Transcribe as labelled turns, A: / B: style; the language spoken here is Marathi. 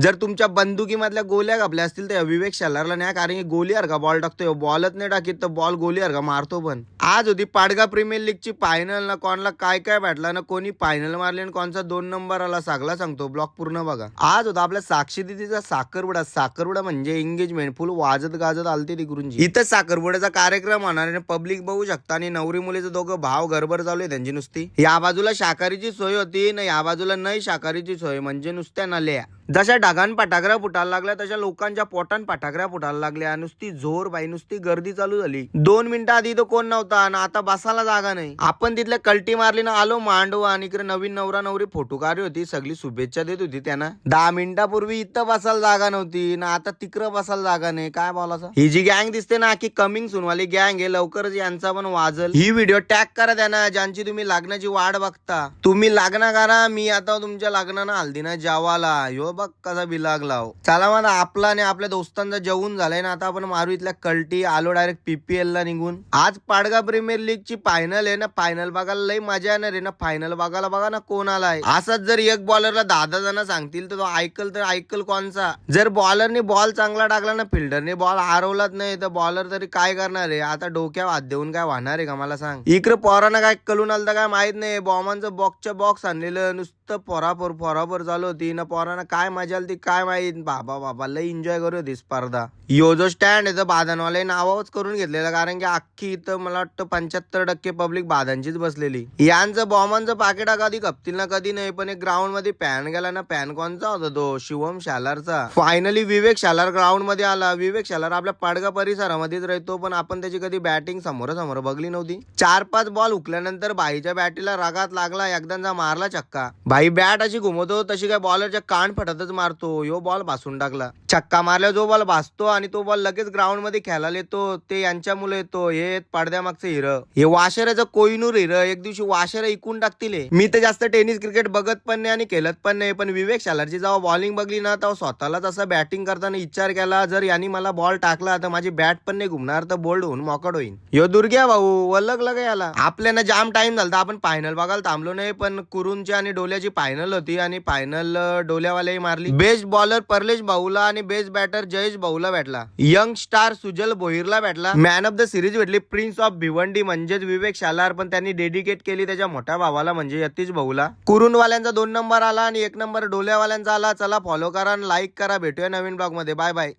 A: जर तुमच्या बंदुकीमधल्या गोल्या कापल्या असतील तर विवेक शेलारला न्या, कारण की गोली का बॉल टाकतोय, बॉलच नाही टाकीत तर बॉल गोली का मारतो. पण आज होती पाडगा प्रीमियर लीगची फायनल ना, कोणाला काय काय भेटला ना, कोणी फायनल मारली आणि कोणचा 2 नंबर आला सगळा सांगतो. ब्लॉक पूर्ण बघा. आज होता आपल्या साक्षी दिदीचा साखरपुडा म्हणजे एंगेजमेंट फुल वाजत गाजत आलती ती गुरुजी. इथं साखरपुड्याचा कार्यक्रम होणार आहे, पब्लिक बघू शकता. आणि नवरी मुलीचं दोघं भाव गडबड चालू आहे त्यांची नुसती. या बाजूला शाकाहारीची सोय होती ना, या बाजूला नाही शाकाहारीची सोय, म्हणजे नुसत्या नल्या. जशा ढगान फटाकऱ्या फुटायला लागल्या तशा लोकांच्या पोटान फटाकऱ्या फुटायला लागल्या. नुसती जोर बाई, नुसती गर्दी चालू झाली. 2 मिनिटं आधी तो कोण नव्हता आणि आता बसायला जागा नाही. आपण तिथल्या कल्टी मारली ना, आलो मांडवा. आणि इकडे नवीन नवरा नवरी फोटोकारी होती, सगळी शुभेच्छा देत होती त्यांना. 10 मिनिटापूर्वी इथं बसायला जागा नव्हती ना, आता तिकडं बसायला जागा नाही. काय बोलायचं. ही जी गँग दिसते ना, की कमिंग सुनवाली गँग आहे. लवकरच यांचा पण वाजल. ही व्हिडिओ टॅग करा त्यांना, ज्यांची तुम्ही लग्नाची वाट बघता. तुम्ही लग्न करा, मी आता तुमच्या लग्नानं हल्दी ना जेवाला यो बघ कसा बिलाग लाव. चला मला आपला आणि आपल्या दोस्तांचा जेवून झालाय ना, आता आपण मारू इथल्या कल्टी. आलो डायरेक्ट पीपीएल ला निघून. आज पाडगा प्रीमियर लीग ची फायनल आहे ना, फायनल बघायला लई मजा येणार आहे ना. फायनल बघायला बघा ना कोण आलाय. असंच जर एक बॉलरला 10 जण सांगतील तर तो ऐकल कोणचा. जर बॉलरने बॉल चांगला टाकला ना, फिल्डरने बॉल हरवलाच नाही तर बॉलर तरी काय करणार आहे. आता डोक्यावर हात देऊन काय होणार आहे का मला सांग. इकडे पोरांना काय कलून आलं काय माहित नाही. बॉमांचं बॉक्सच्या बॉक्स आणलेलं नुसतं पोरापोर चालू होती ना. पोरांना काय मजा आली काय माहित. बाबा लई एन्जॉय करू होती स्पर्धा. यो जो स्टँड आहे तर बादनवाले नावच करून घेतलेलं, कारण की अख्खी इथं मला वाटतं 75% पब्लिक बादांचीच बसलेली. यांचं बॉमांचं पाकिट कधी कपतील ना कधी नाही. पण एक ग्राउंड मध्ये पॅन गेला ना, पॅन कोणचा होता तो शिवम शालारचा. फायनली विवेक शालार ग्राउंड मध्ये आला. विवेक शालार आपल्या पाडगा परिसरामध्येच राहतो, पण आपण त्याची कधी बॅटिंग समोर बघली नव्हती. 4-5 बॉल उकल्यानंतर भाईच्या बॅटीला रागात लागला, एकदाचा मारला छक्का. भाई बॅट अशी घुमवतो तशी काय बॉलरच्या कान फटतच मारतो. यो बॉल भासून टाकला. छक्का मारल्यावर जो बॉल भासतो आणि तो बॉल लगेच ग्राउंड मध्ये खेळायला येतो, ते यांच्या मुलं येतो. हे पडद्यामागचं हिरं, हे वाशेराचं कोहिनूर हिरं. एक दिवशी वाशेरा इकून टाकतील. मी तर जास्त टेनिस क्रिकेट बघत पण नाही आणि खेळत पण नाही, पण विवेक शालारची जेव्हा बॉलिंग बघली ना, तेव्हा स्वतःलाच असं बॅटिंग करताना विचार केला, जर यांनी मला बॉल टाकला तर माझी बॅट पण नाही घुमणार, तर बोल्ड होऊन मोकड होईल. यो दुर्ग्या भाऊ वलग याला. आपल्याला जाम टाइम झाला, आपण फायनल बघायला थांबलो नाही, पण कुरुंची आणि डोल्याची फायनल होती आणि फायनल डोल्यावाल्याही मारली. बेस्ट बॉलर परलेश भाऊला आणि बेस्ट बॅटर जयेश भाऊला भेटला. यंग स्टार सुजल भोईरला भेटला. मॅन ऑफ द सिरीज भेटली प्रिन्स ऑफ भिवंडी म्हणजेच विवेक शालार, पण त्यांनी डेडिकेट केली त्याच्या मोठ्या भावाला म्हणजे यतीश भाऊला. कुरुंदवाल्यांचा 2 नंबर आला आणि 1 नंबर डोल्यावाल्यांचा आला. चला फॉलो करा आणि लाईक करा. भेटूया नवीन ब्लॉग मध्ये. Bye bye.